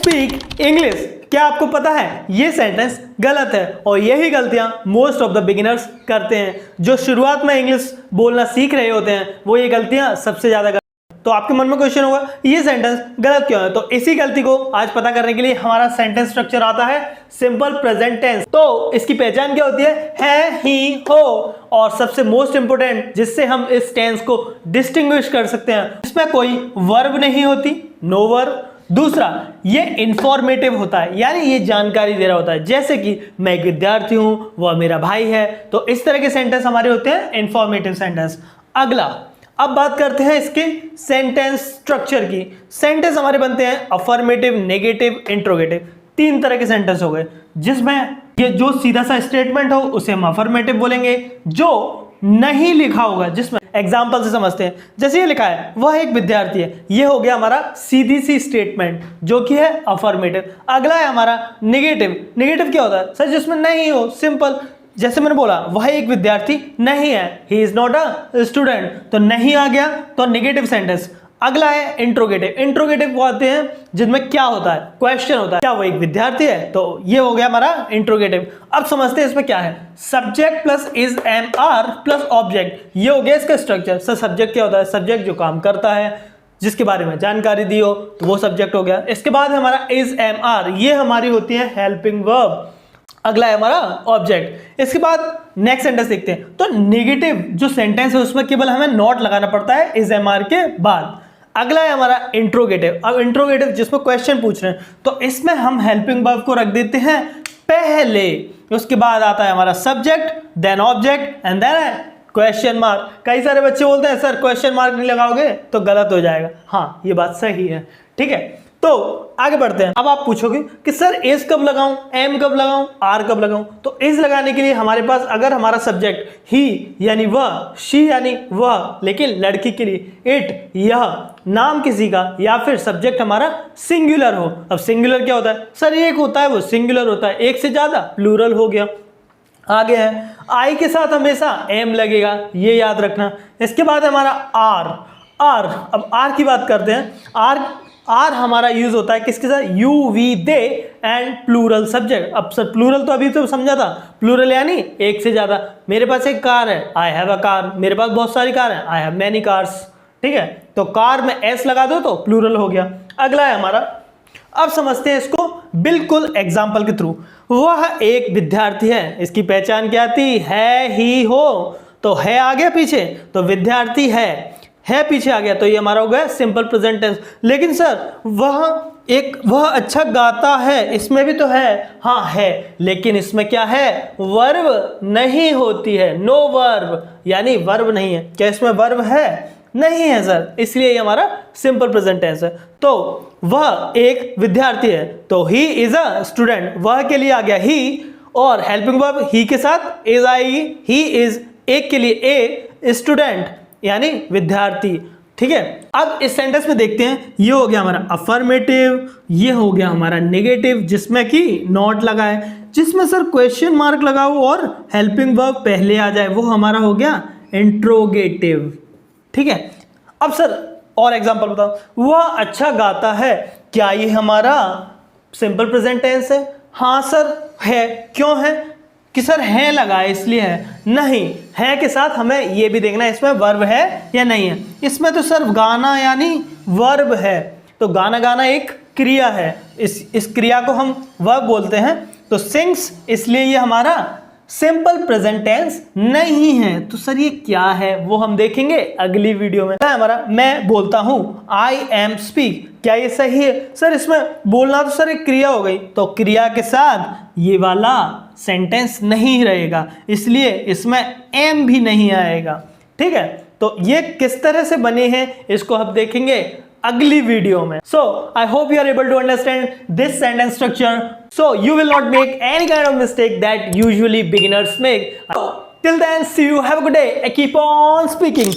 Speak English. क्या आपको पता है ये सेंटेंस गलत है और यही गलतियां मोस्ट ऑफ द बिगिनर्स करते हैं। जो शुरुआत में इंग्लिश बोलना सीख रहे होते हैं वो ये गलतियां सबसे ज्यादा करते हैं। तो आपके मन में क्वेश्चन होगा ये सेंटेंस गलत क्यों है, तो इसी गलती को आज पता करने के लिए हमारा सेंटेंस स्ट्रक्चर आता है सिंपल प्रेजेंट टेंस। तो इसकी पहचान क्या होती है, ही, हो, और सबसे मोस्ट इंपोर्टेंट जिससे हम इस टेंस को डिस्टिंग्विश कर सकते हैं, इसमें कोई वर्ब नहीं होती, नो वर्ब। दूसरा, ये इंफॉर्मेटिव होता है, यानी ये जानकारी दे रहा होता है, जैसे कि मैं एक विद्यार्थी हूं, वह मेरा भाई है। तो इस तरह के सेंटेंस हमारे होते हैं इंफॉर्मेटिव सेंटेंस। अगला, अब बात करते हैं इसके सेंटेंस स्ट्रक्चर की। सेंटेंस हमारे बनते हैं अफर्मेटिव, नेगेटिव, इंट्रोगेटिव। तीन तरह के सेंटेंस हो गए, जिसमें ये जो सीधा सा स्टेटमेंट हो उसे हम अफर्मेटिव बोलेंगे, जो नहीं लिखा होगा जिसमें एग्जाम्पल से समझते हैं, जैसे ये लिखा है वह एक विद्यार्थी है, ये हो गया हमारा सीधी सी स्टेटमेंट जो कि है अफर्मेटिव। अगला है हमारा नेगेटिव। नेगेटिव क्या होता है सर, जिसमें नहीं हो, सिंपल, जैसे मैंने बोला वह एक विद्यार्थी नहीं है, he is not a student, तो नहीं आ गया तो नेगेटिव सेंटेंस। अगला है इंट्रोगेटिव। इंट्रोगेटिव वो आते हैं जिनमें क्या होता है, क्वेश्चन होता है, क्या वो एक विद्यार्थी है, तो ये हो गया हमारा इंट्रोगेटिव। अब समझते हैं इसमें क्या है, subject plus is am are plus object, ये हो गया इसका स्ट्रक्चर। सर सब्जेक्ट क्या होता है, सब्जेक्ट जो काम करता है, जिसके बारे में जानकारी दी हो, तो वो सब्जेक्ट हो गया। इसके बाद हमारा इज एम आर, ये हमारी होती है हेल्पिंग वर्ब। अगला है हमारा ऑब्जेक्ट। इसके बाद नेक्स्ट सेंटेंस देखते हैं। तो नेगेटिव जो सेंटेंस है उसमें केवल हमें नॉट लगाना पड़ता है इज एम आर के बाद। अगला है हमारा इंट्रोगेटिव। अब इंट्रोगेटिव जिसमें क्वेश्चन पूछ रहे हैं, तो इसमें हम हेल्पिंग वर्ब को रख देते हैं पहले, उसके बाद आता है हमारा subject, then object and then question mark. कई सारे बच्चे बोलते हैं सर क्वेश्चन मार्क नहीं लगाओगे तो गलत हो जाएगा। हाँ, ये बात सही है, ठीक है। तो आगे बढ़ते हैं। अब आप पूछोगे कि सर इज कब लगाऊं, एम कब लगाऊं, आर कब लगाऊं, तो इज लगाने के लिए हमारे पास अगर हमारा सब्जेक्ट ही यानी वह, शी यानी वह, लेकिन लड़की के लिए इट, यह, नाम किसी का, या फिर सब्जेक्ट हमारा सिंगुलर हो। अब सिंगुलर क्या होता है सर, एक होता है वो सिंगुलर होता है, एक से ज्यादा प्लूरल हो गया। आगे है आई के साथ हमेशा एम लगेगा, ये याद रखना। इसके बाद हमारा आर। आर, अब आर की बात करते हैं। आर हमारा यूज होता है किसके साथ, you, we, they and plural subject. अब सर प्लूरल तो अभी तो समझा था, प्लूरल यानी एक से ज्यादा। मेरे पास एक कार है, आई हैव अ कार, मेरे पास बहुत सारी कार है, आई हैव मैनी कार्स, ठीक है। तो कार में एस लगा दो तो प्लूरल हो गया। अगला है हमारा, अब समझते हैं इसको बिल्कुल एग्जाम्पल के थ्रू। वह एक विद्यार्थी है, इसकी पहचान क्या थी, है, ही, हो, तो है आ गया पीछे, तो विद्यार्थी है पीछे आ गया, तो ये हमारा हो गया सिंपल प्रेजेंट टेंस। लेकिन सर वह अच्छा गाता है, इसमें भी तो है, हाँ है, लेकिन इसमें क्या है, वर्ब नहीं होती है, नो वर्ब, यानी वर्ब नहीं है। क्या इसमें वर्ब है, नहीं है सर, इसलिए ये हमारा सिंपल प्रेजेंट टेंस है। तो वह एक विद्यार्थी है, तो ही इज अ स्टूडेंट, वह के लिए आ गया ही, और हेल्पिंग वर्ब ही के साथ इज आएगी, ही इज, एक के लिए ए, स्टूडेंट यानी विद्यार्थी, ठीक है। अब इस सेंटेंस में देखते हैं, ये हो गया हमारा अफर्मेटिव, ये हो गया हमारा नेगेटिव जिसमें कि नॉट लगा है, जिसमें सर क्वेश्चन मार्क लगाओ और हेल्पिंग वर्ब पहले आ जाए, वो हमारा हो गया इंट्रोगेटिव, ठीक है। अब सर और एग्जांपल बताओ, वह अच्छा गाता है, क्या ये हमारा सिंपल प्रेजेंट टेंस है, हाँ सर है, क्यों है कि सर है लगा है इसलिए है, नहीं, है के साथ हमें ये भी देखना है इसमें वर्ब है या नहीं है। इसमें तो सर गाना यानी वर्ब है, तो गाना एक क्रिया है, इस क्रिया को हम वर्ब बोलते हैं, तो सिंग्स, इसलिए ये हमारा सिंपल प्रेजेंट टेंस नहीं है। तो सर ये क्या है वो हम देखेंगे अगली वीडियो में। हमारा मैं बोलता हूं, आई एम स्पीक, क्या ये सही है सर, इसमें बोलना तो सर एक क्रिया हो गई, तो क्रिया के साथ ये वाला सेंटेंस नहीं रहेगा, इसलिए इसमें एम भी नहीं आएगा, ठीक है। तो ये किस तरह से बने हैं इसको हम देखेंगे अगली वीडियो में। So I hope you are able to understand this sentence structure, so you will not make any kind of mistake that usually beginners make. Till then, see you, have a good day, and keep on speaking.